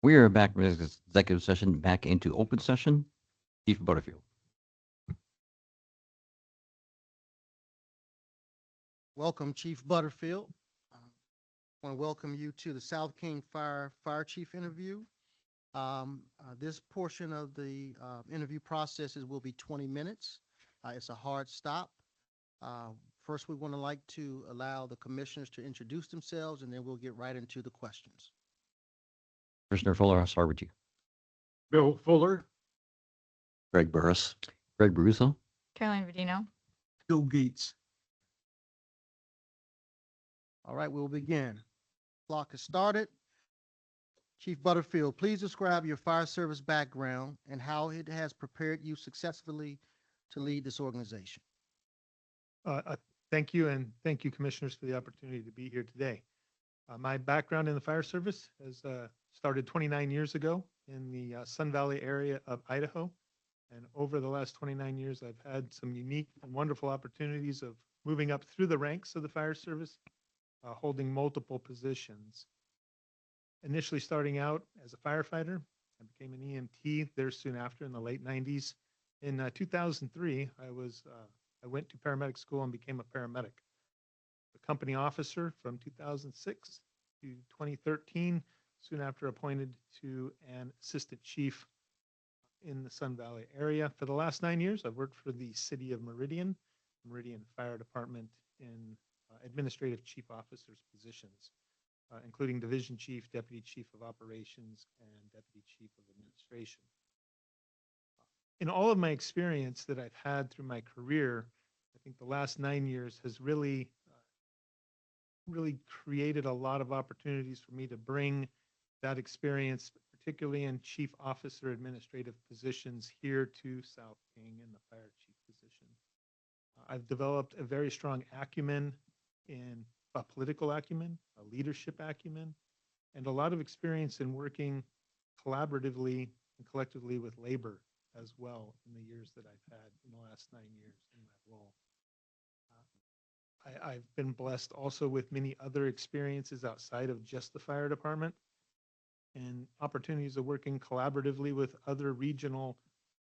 We are back from this executive session, back into open session. Chief Butterfield. Welcome, Chief Butterfield. I want to welcome you to the South King Fire Chief interview. This portion of the interview processes will be 20 minutes. It's a hard stop. Uh, First, we want to like to allow the commissioners to introduce themselves, and then we'll get right into the questions. Commissioner Fuller, I'll start with you. Bill Fuller. Greg Burris. Greg Baruso. Caroline Vidino. Bill Gates. All right, we'll begin. Clock has started. Chief Butterfield, please describe your fire service background and how it has prepared you successfully to lead this organization. Thank you, and thank you, commissioners, for the opportunity to be here today. My background in the fire service has started 29 years ago in the Sun Valley area of Idaho. And over the last 29 years, I've had some unique and wonderful opportunities of moving up through the ranks of the fire service, holding multiple positions. Initially starting out as a firefighter, I became an EMT there soon after in the late 90s. In 2003, I went to paramedic school and became a paramedic. A company officer from 2006 to 2013, soon after appointed to an assistant chief in the Sun Valley area. For the last 9 years, I've worked for the city of Meridian Fire Department in administrative chief officers positions, including division chief, deputy chief of operations, and deputy chief of administration. In all of my experience that I've had through my career, I think the last 9 years has really created a lot of opportunities for me to bring that experience, particularly in chief officer administrative positions, here to South King in the fire chief position. I've developed a very strong acumen in a political acumen, a leadership acumen, and a lot of experience in working collaboratively and collectively with labor as well in the years that I've had in the last 9 years in that role. I've been blessed also with many other experiences outside of just the fire department and opportunities of working collaboratively with other regional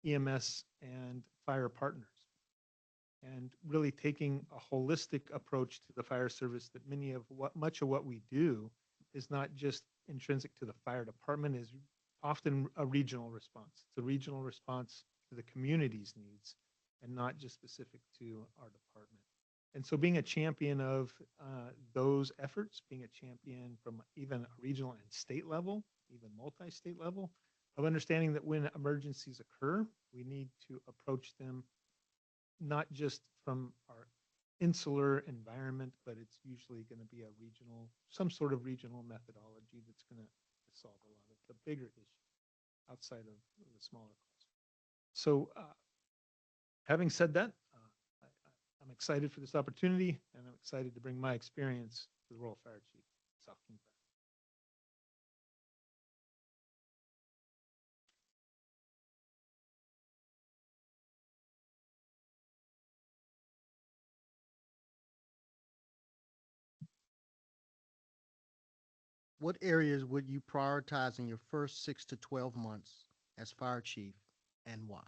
EMS and fire partners, and really taking a holistic approach to the fire service. That much of what we do is not just intrinsic to the fire department, is often a regional response. It's a regional response to the community's needs and not just specific to our department. And so being a champion of those efforts, being a champion from even a regional and state level, even multi-state level, of understanding that when emergencies occur, we need to approach them not just from our insular environment, but it's usually going to be some sort of regional methodology that's going to solve a lot of the bigger issues outside of the smaller calls. So having said that, I'm excited for this opportunity, and I'm excited to bring my experience to the role of Fire Chief, South King Fire. What areas would you prioritize in your first 6 to 12 months as fire chief, and why?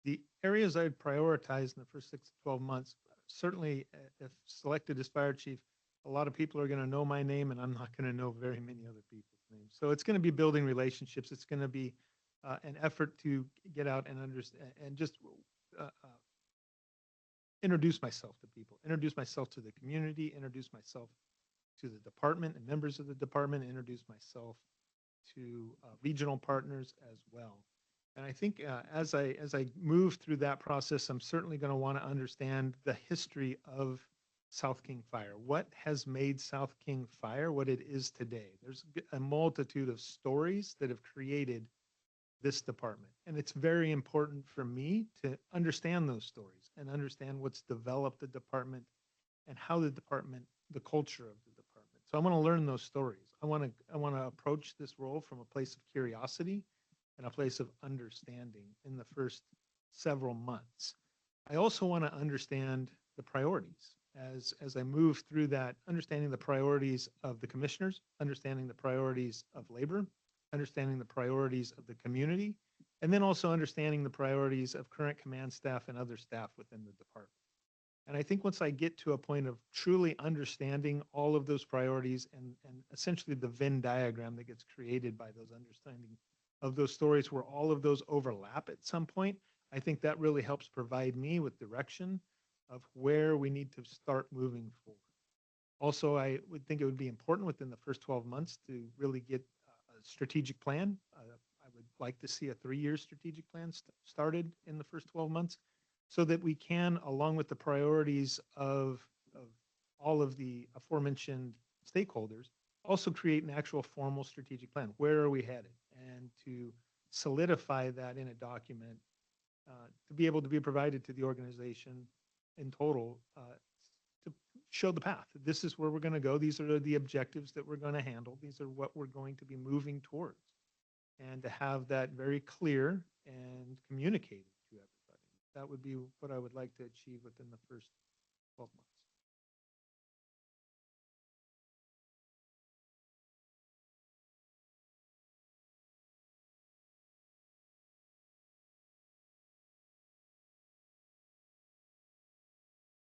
The areas I'd prioritize in the first 6 to 12 months, certainly if selected as fire chief, a lot of people are going to know my name, and I'm not going to know very many other people's names. So it's going to be building relationships. It's going to be an effort to get out and understand and just introduce myself to people, introduce myself to the community, introduce myself to the department and members of the department, introduce myself to regional partners as well. And I think as I move through that process, I'm certainly going to want to understand the history of South King Fire. What has made South King Fire what it is today? There's a multitude of stories that have created this department. And it's very important for me to understand those stories and understand what's developed the department and how the culture of the department. So I want to learn those stories. I want to approach this role from a place of curiosity and a place of understanding in the first several months. I also want to understand the priorities as I move through that, understanding the priorities of the commissioners, understanding the priorities of labor, understanding the priorities of the community, and then also understanding the priorities of current command staff and other staff within the department. And I think once I get to a point of truly understanding all of those priorities and essentially the Venn diagram that gets created by those understanding of those stories where all of those overlap at some point, I think that really helps provide me with direction of where we need to start moving forward. Also, I would think it would be important within the first 12 months to really get a strategic plan. I would like to see a 3-year strategic plan started in the first 12 months so that we can, along with the priorities of all of the aforementioned stakeholders, also create an actual formal strategic plan. Where are we headed? And to solidify that in a document to be able to be provided to the organization in total to show the path. This is where we're going to go. These are the objectives that we're going to handle. These are what we're going to be moving towards. And to have that very clear and communicated to everybody. That would be what I would like to achieve within the first 12 months.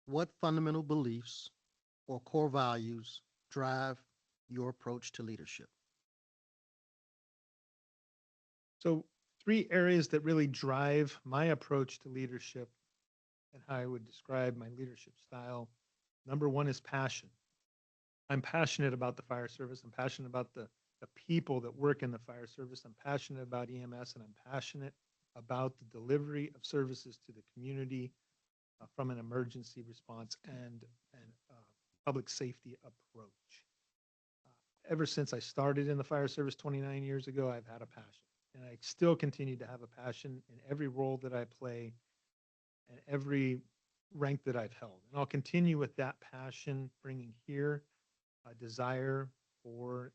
What fundamental beliefs or core values drive your approach to leadership? So 3 areas that really drive my approach to leadership and how I would describe my leadership style. Number 1 is passion. I'm passionate about the fire service. I'm passionate about the people that work in the fire service. I'm passionate about EMS, and I'm passionate about the delivery of services to the community from an emergency response and public safety approach. Ever since I started in the fire service 29 years ago, I've had a passion. And I still continue to have a passion in every role that I play and every rank that I've held. And I'll continue with that passion, bringing here a desire for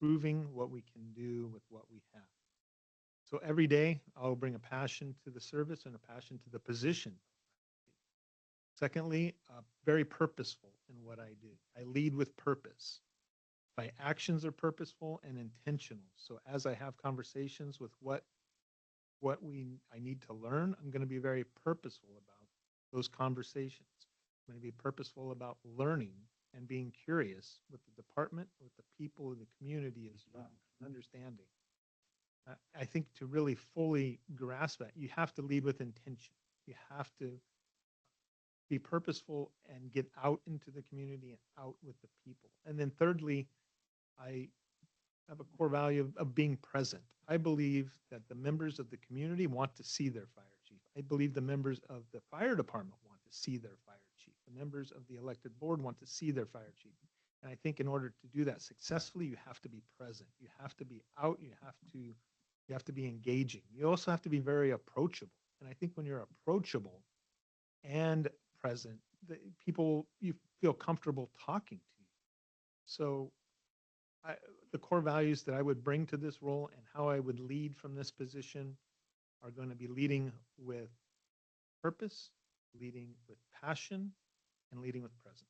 improving what we can do with what we have. So every day, I'll bring a passion to the service and a passion to the position. Secondly, very purposeful in what I do. I lead with purpose. My actions are purposeful and intentional. So as I have conversations with what I need to learn, I'm going to be very purposeful about those conversations. I'm going to be purposeful about learning and being curious with the department, with the people in the community as well, understanding. I think to really fully grasp that, you have to lead with intention. You have to be purposeful and get out into the community and out with the people. And then thirdly, I have a core value of being present. I believe that the members of the community want to see their fire chief. I believe the members of the fire department want to see their fire chief. The members of the elected board want to see their fire chief. And I think in order to do that successfully, you have to be present. You have to be out. You have to be engaging. You also have to be very approachable. And I think when you're approachable and present, the people, you feel comfortable talking to you. So the core values that I would bring to this role and how I would lead from this position are going to be leading with purpose, leading with passion, and leading with presence.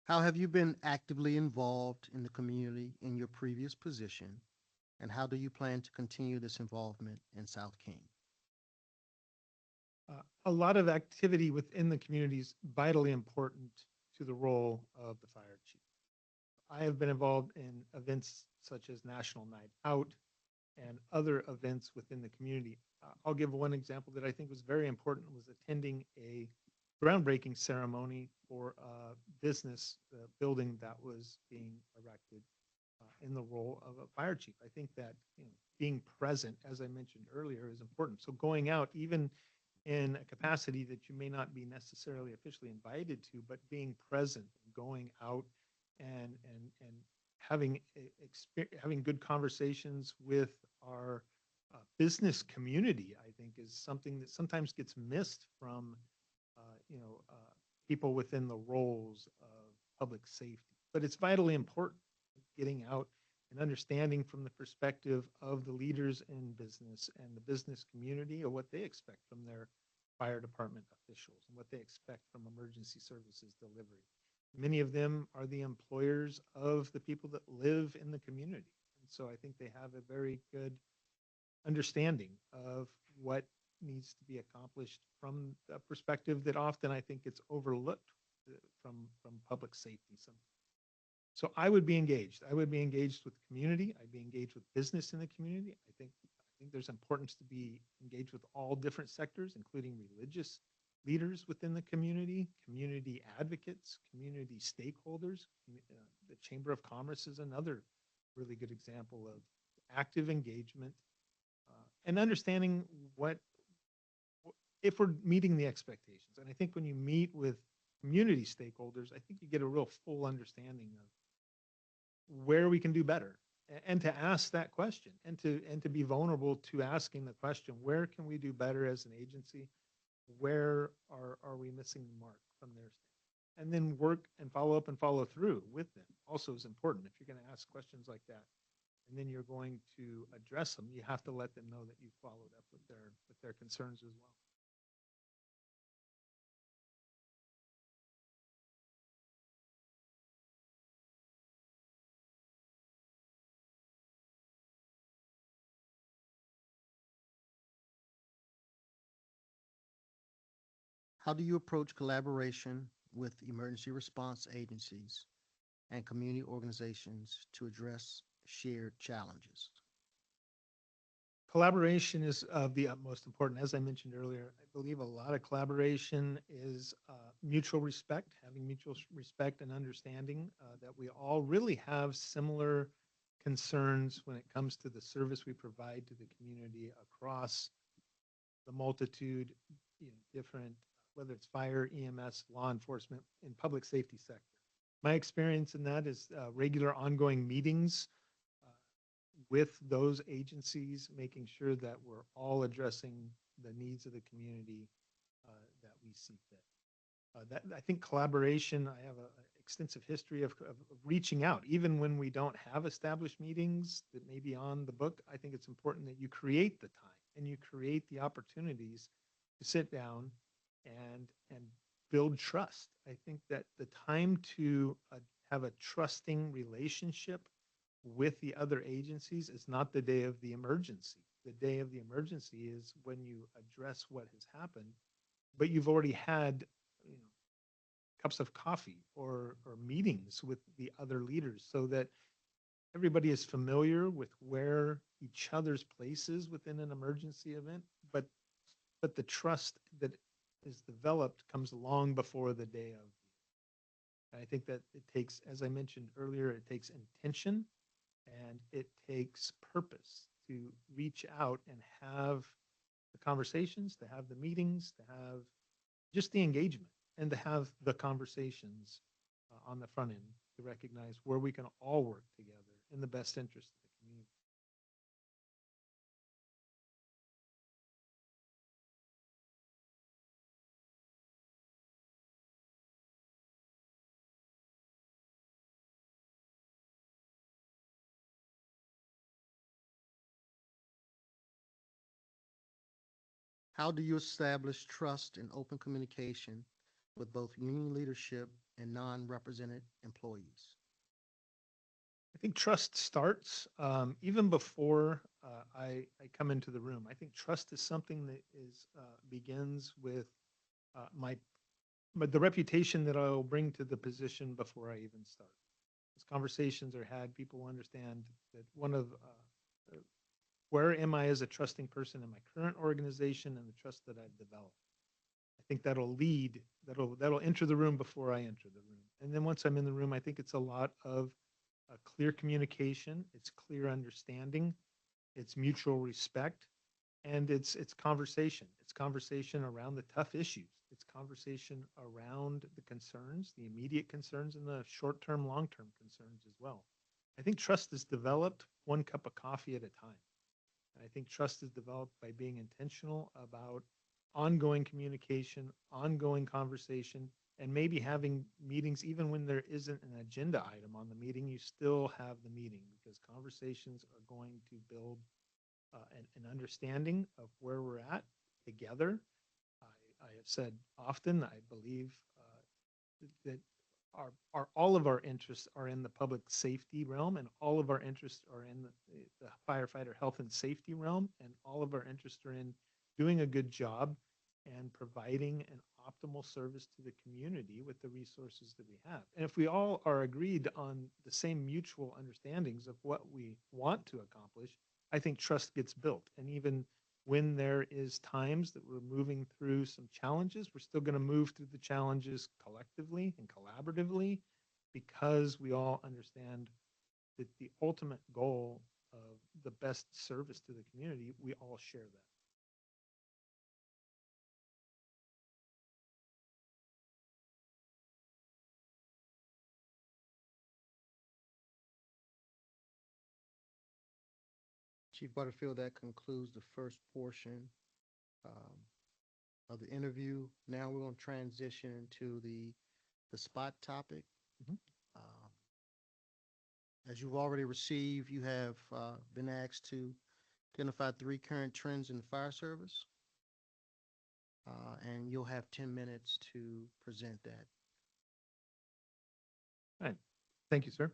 How have you been actively involved in the community in your previous position? And how do you plan to continue this involvement in South King? A lot of activity within the community is vitally important to the role of the fire chief. I have been involved in events such as National Night Out and other events within the community. I'll give one example that I think was very important, was attending a groundbreaking ceremony for a business building that was being erected in the role of a fire chief. I think that being present, as I mentioned earlier, is important. So going out, even in a capacity that you may not be necessarily officially invited to, but being present, going out and having having good conversations with our business community, I think, is something that sometimes gets missed from people within the roles of public safety. But it's vitally important. getting out and understanding from the perspective of the leaders in business and the business community of what they expect from their fire department officials and what they expect from emergency services delivery. Many of them are the employers of the people that live in the community. And so I think they have a very good understanding of what needs to be accomplished from a perspective that often I think gets overlooked from public safety. So I would be engaged. I would be engaged with the community. I'd be engaged with business in the community. I think there's importance to be engaged with all different sectors, including religious leaders within the community, community advocates, community stakeholders. The Chamber of Commerce is another really good example of active engagement and understanding what if we're meeting the expectations. And I think when you meet with community stakeholders, I think you get a real full understanding of where we can do better and to ask that question and to be vulnerable to asking the question, where can we do better as an agency? Where are we missing the mark from their standpoint? And then work and follow up and follow through with them also is important. If you're going to ask questions like that, and then you're going to address them, you have to let them know that you followed up with their concerns as well. How do you approach collaboration with emergency response agencies and community organizations to address shared challenges? Collaboration is of the utmost important. As I mentioned earlier, I believe a lot of collaboration is mutual respect, having mutual respect and understanding that we all really have similar concerns when it comes to the service we provide to the community across the multitude, different, whether it's fire, EMS, law enforcement, and public safety sector. My experience in that is regular ongoing meetings with those agencies, making sure that we're all addressing the needs of the community that we see fit. I think collaboration, I have an extensive history of reaching out, even when we don't have established meetings that may be on the book. I think it's important that you create the time and you create the opportunities to sit down and build trust. I think that the time to have a trusting relationship with the other agencies is not the day of the emergency. The day of the emergency is when you address what has happened, but you've already had, cups of coffee or meetings with the other leaders so that everybody is familiar with where each other's place is within an emergency event, but the trust that is developed comes long before the day of. And I think that it takes, as I mentioned earlier, it takes intention and it takes purpose to reach out and have the conversations, to have the meetings, to have just the engagement and to have the conversations on the front end to recognize where we can all work together in the best interest of the community. How do you establish trust and open communication with both union leadership and non-represented employees? I think trust starts even before I come into the room. I think trust is something that begins with the reputation that I will bring to the position before I even start. As conversations are had, people understand that where am I as a trusting person in my current organization and the trust that I've developed. I think that'll enter the room before I enter the room. And then once I'm in the room, I think it's a lot of clear communication, it's clear understanding, it's mutual respect, and it's conversation. It's conversation around the tough issues. It's conversation around the concerns, the immediate concerns, and the short-term, long-term concerns as well. I think trust is developed one cup of coffee at a time. And I think trust is developed by being intentional about ongoing communication, ongoing conversation, and maybe having meetings, even when there isn't an agenda item on the meeting, you still have the meeting because conversations are going to build an understanding of where we're at together. I have said often, I believe that all of our interests are in the public safety realm, and all of our interests are in the firefighter health and safety realm, and all of our interests are in doing a good job and providing an optimal service to the community with the resources that we have. And if we all are agreed on the same mutual understandings of what we want to accomplish, I think trust gets built. And even when there is times that we're moving through some challenges, we're still going to move through the challenges collectively and collaboratively because we all understand that the ultimate goal of the best service to the community, we all share that. Chief Butterfield, that concludes the first portion of the interview. Now we're going to transition into the spot topic. Mhm. As you've already received, you have been asked to identify 3 current trends in the fire service. And you'll have 10 minutes to present that. Thank you, sir.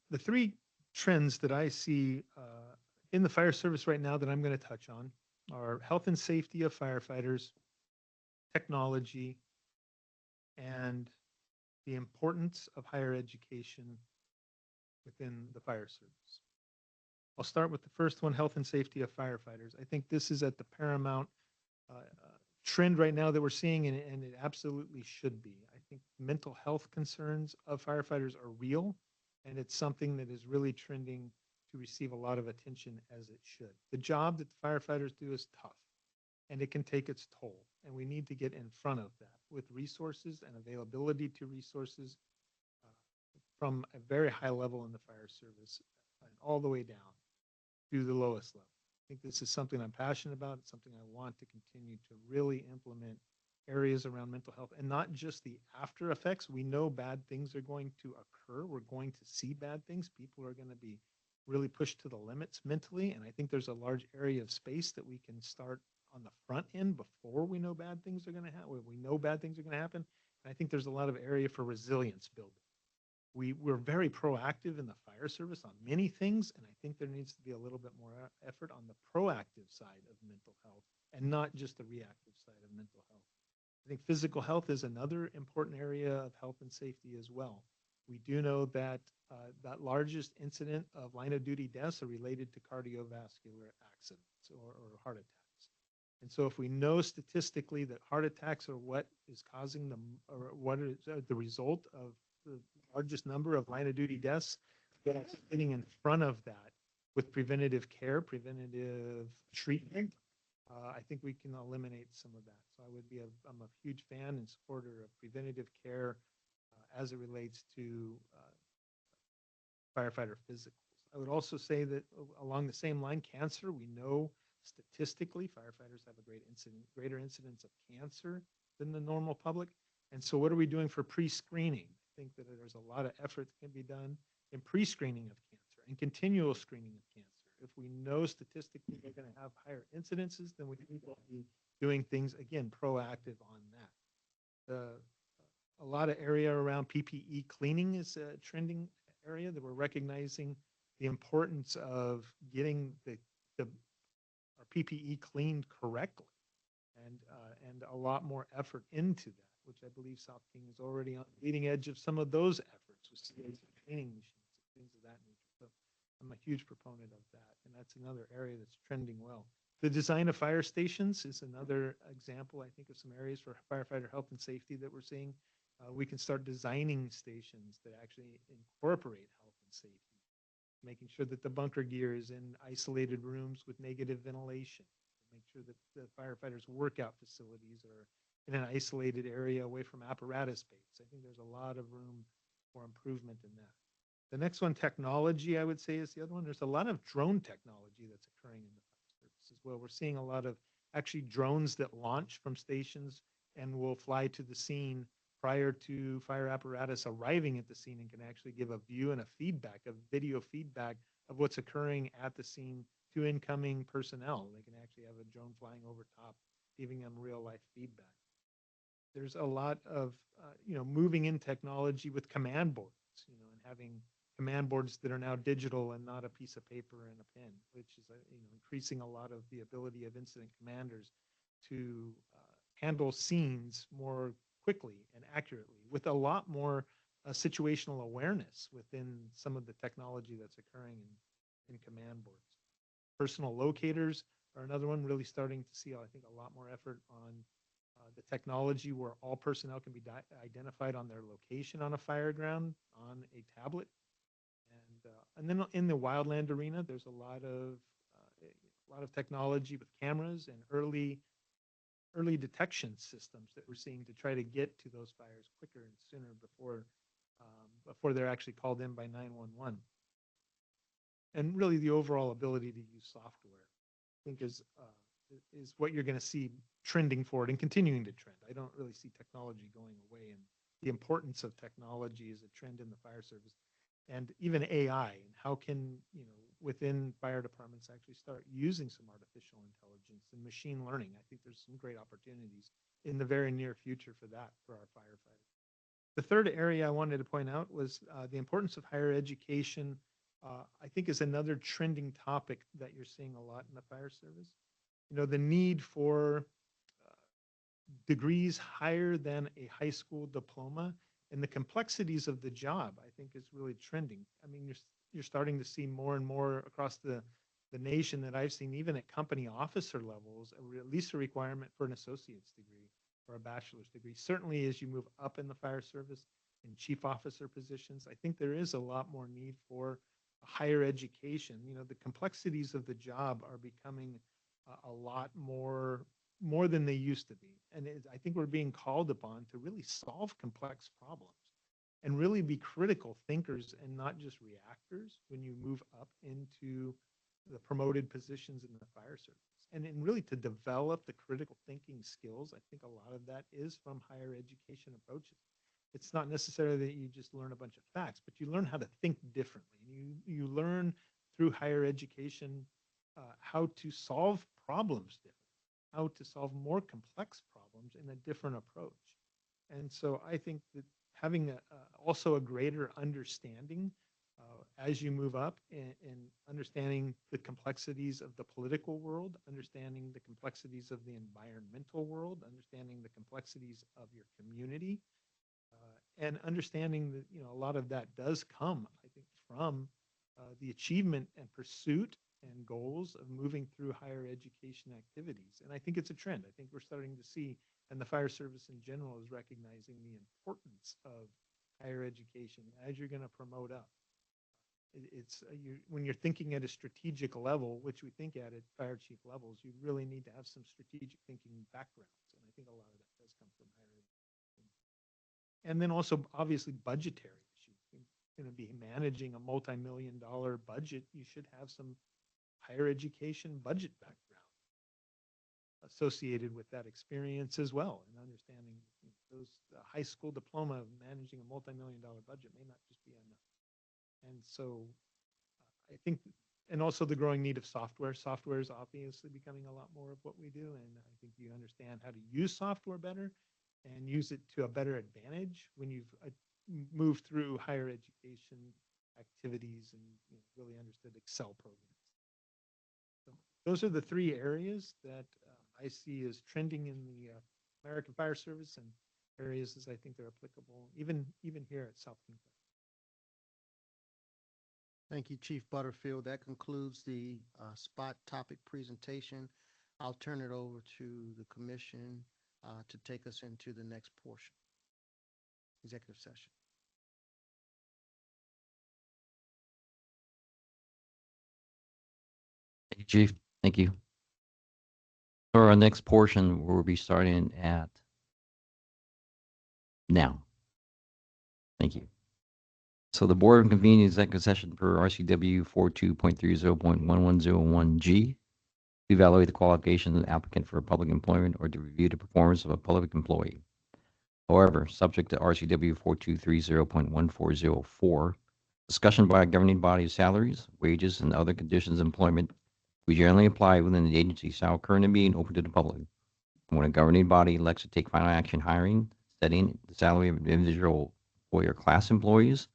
The 3 trends that I see in the fire service right now that I'm going to touch on are health and safety of firefighters, technology, and the importance of higher education within the fire service. I'll start with the first one, health and safety of firefighters. I think this is at the paramount trend right now that we're seeing, and it absolutely should be. I think mental health concerns of firefighters are real, and it's something that is really trending to receive a lot of attention as it should. The job that the firefighters do is tough, and it can take its toll, and we need to get in front of that with resources and availability to resources from a very high level in the fire service and all the way down to the lowest level. I think this is something I'm passionate about. It's something I want to continue to really implement areas around mental health and not just the after effects. We know bad things are going to occur. We're going to see bad things. People are going to be really pushed to the limits mentally. And I think there's a large area of space that we can start on the front end before we know bad things are going to happen. We know bad things are going to happen. And I think there's a lot of area for resilience building. We're very proactive in the fire service on many things, and I think there needs to be a little bit more effort on the proactive side of mental health and not just the reactive side of mental health. I think physical health is another important area of health and safety as well. We do know that that largest incident of line of duty deaths are related to cardiovascular accidents or heart attacks. And so if we know statistically that heart attacks are what is causing them, or what is the result of the largest number of line of duty deaths, getting in front of that with preventative care, preventative treatment, I think we can eliminate some of that. So I'm a huge fan and supporter of preventative care as it relates to firefighter physicals. I would also say that along the same line, cancer, we know statistically firefighters have a greater incidence of cancer than the normal public. And so what are we doing for pre-screening? I think that there's a lot of effort that can be done in pre-screening of cancer and continual screening of cancer. If we know statistically they're going to have higher incidences, then we need to be doing things, again, proactive on that. A lot of area around PPE cleaning is a trending area that we're recognizing the importance of getting our PPE cleaned correctly and a lot more effort into that, which I believe South King is already on the leading edge of some of those efforts with training machines and things of that nature. So I'm a huge proponent of that, and that's another area that's trending well. The design of fire stations is another example, I think, of some areas for firefighter health and safety that we're seeing. We can start designing stations that actually incorporate health and safety, making sure that the bunker gear is in isolated rooms with negative ventilation, make sure that the firefighters' workout facilities are in an isolated area away from apparatus space. I think there's a lot of room for improvement in that. The next one, technology, I would say, is the other one. There's a lot of drone technology that's occurring in the fire service as well. We're seeing a lot of actually drones that launch from stations and will fly to the scene prior to fire apparatus arriving at the scene and can actually give a view and a feedback, a video feedback of what's occurring at the scene to incoming personnel. They can actually have a drone flying over top, giving them real life feedback. There's a lot of, moving in technology with command boards, and having command boards that are now digital and not a piece of paper and a pen, which is, increasing a lot of the ability of incident commanders to handle scenes more quickly and accurately with a lot more situational awareness within some of the technology that's occurring in command boards. Personal locators are another one, really starting to see, I think, a lot more effort on the technology where all personnel can be identified on their location on a fire ground on a tablet. And then in the wildland arena, there's a lot of technology with cameras and early detection systems that we're seeing to try to get to those fires quicker and sooner before they're actually called in by 911. And really the overall ability to use software, I think, is what you're going to see trending forward and continuing to trend. I don't really see technology going away, and the importance of technology is a trend in the fire service, and even AI, and how can, within fire departments actually start using some artificial intelligence and machine learning. I think there's some great opportunities in the very near future for that for our firefighters. The third area I wanted to point out was the importance of higher education. I think is another trending topic that you're seeing a lot in the fire service. The need for degrees higher than a high school diploma and the complexities of the job, I think, is really trending. I mean, you're starting to see more and more across the nation that I've seen, even at company officer levels, at least a requirement for an associate's degree or a bachelor's degree. Certainly as you move up in the fire service in chief officer positions, I think there is a lot more need for higher education. The complexities of the job are becoming a lot more than they used to be. And I think we're being called upon to really solve complex problems and really be critical thinkers and not just reactors when you move up into the promoted positions in the fire service. And really to develop the critical thinking skills, I think a lot of that is from higher education approaches. It's not necessarily that you just learn a bunch of facts, but you learn how to think differently. You learn through higher education how to solve problems differently, how to solve more complex problems in a different approach. And so I think that having also a greater understanding as you move up in understanding the complexities of the political world, understanding the complexities of the environmental world, understanding the complexities of your community, and understanding that, a lot of that does come, I think, from the achievement and pursuit and goals of moving through higher education activities. And I think it's a trend. I think we're starting to see, and the fire service in general is recognizing the importance of higher education as you're going to promote up. When you're thinking at a strategic level, which we think at fire chief levels, you really need to have some strategic thinking backgrounds. And I think a lot of that does come from higher education. And then also, obviously, budgetary issues. If you're going to be managing a multi-million-dollar budget, you should have some higher education budget background associated with that experience as well, and understanding those high school diploma of managing a multi-million-dollar budget may not just be enough. And so I think, and also the growing need of software. Software is obviously becoming a lot more of what we do, and I think you understand how to use software better and use it to a better advantage when you've moved through higher education activities and really understood Excel programs. So those are the three areas that I see as trending in the American Fire Service, and areas as I think they're applicable even here at South King Fire. Thank you, Chief Butterfield. That concludes the spot topic presentation. I'll turn it over to the commission to take us into the next portion, executive session. Thank you, Chief. Thank you. For our next portion, we'll be starting at now. Thank you. So the board will convene executive session per RCW 42.30.1101G to evaluate the qualifications of the applicant for public employment or to review the performance of a public employee. However, subject to RCW 4230.1404, discussion by a governing body of salaries, wages, and other conditions of employment we generally apply within the agency shall occur in a meeting open to the public. And when a governing body elects to take final action hiring, setting the salary of individual employee or class employees,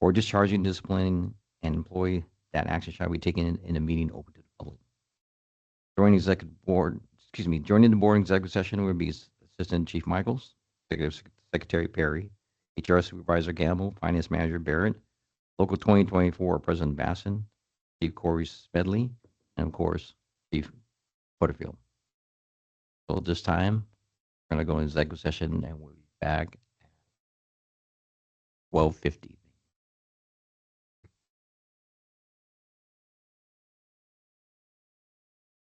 or discharging, disciplining an employee, that action shall be taken in a meeting open to the public. Joining the board in executive session would be Assistant Chief Michaels, Executive Secretary Perry, HR Supervisor Gamble, Finance Manager Barrett, Local 2024 President Basson, Chief Corey Smedley, and of course, Chief Butterfield. So at this time, we're going to go into executive session and we'll be back at 12:50.